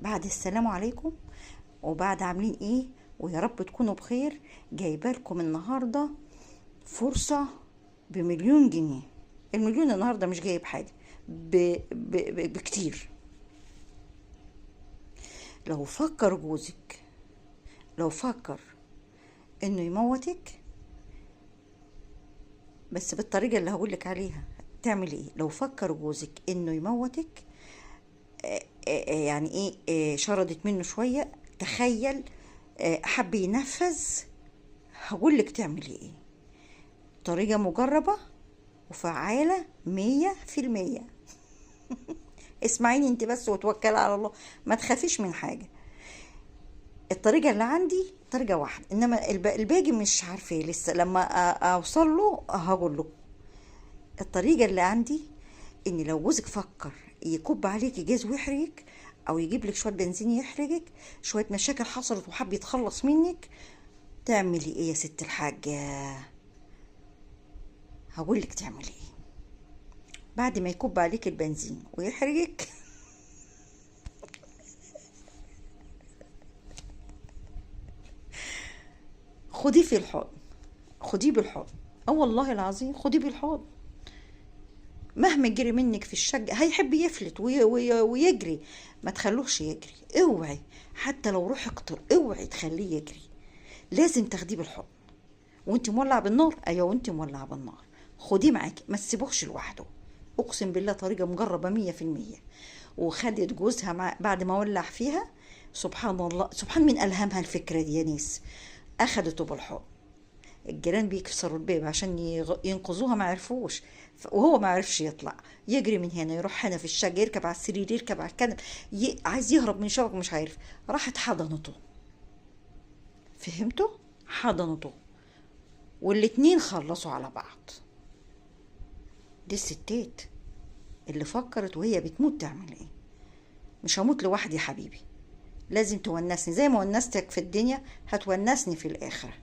بعد السلام عليكم، وبعد عاملين ايه؟ ويا رب تكونوا بخير. جايبالكم النهارده فرصه ب1,000,000 جنيه. المليون النهارده مش جايب حاجه بكتير. لو فكر انه يموتك، بس بالطريقه اللي هقولك عليها، تعمل ايه؟ لو فكر جوزك انه يموتك، يعني ايه، شردت منه شويه، تخيل، حب ينفذ، هقولك تعملي ايه. طريقة مجربة وفعالة 100%. اسمعيني انت بس وتوكلي على الله، ما تخافيش من حاجة. الطريقة اللي عندي طريقة واحدة، انما الباقي مش عارفة لسه، لما اوصل له هقول له. الطريقة اللي عندي ان لو جوزك فكر يكب عليكي جاز ويحرجك، او يجيب لك شوية بنزين يحرجك، شوية مشاكل حصلت وحب يتخلص منك، تعملي ايه يا ست الحاجة؟ هقولك تعملي ايه. بعد ما يكب عليك البنزين ويحرجك خديه في الحضن، خديه بالحضن. اه والله العظيم خديه بالحضن. مهما جري منك في الشقة هيحب يفلت ويجري، ما تخلوش يجري. اوعي، حتى لو روح اقتل اوعي تخليه يجري. لازم تاخديه بالحضن وانت مولعه بالنار. ايوه، وانت مولعه بالنار خديه معاكي، ما تسيبوش لوحده. اقسم بالله طريقه مجربه 100%. وخدت جوزها بعد ما ولع فيها، سبحان الله، سبحان من الهمها الفكره دي يا ناس. اخدته بالحضن. الجيران بيكسروا الباب عشان ينقذوها، ما عرفوش، وهو ما عرفش يطلع. يجري من هنا يروح هنا في الشقه، يركب على السرير، يركب على الكنب، عايز يهرب من شبك مش عارف. راحت حضنته. فهمتوا؟ حضنته، والاتنين خلصوا على بعض. دي الستات اللي فكرت وهي بتموت تعمل ايه. مش هموت لوحدي يا حبيبي، لازم تونسني زي ما ونستك في الدنيا، هتونسني في الاخره.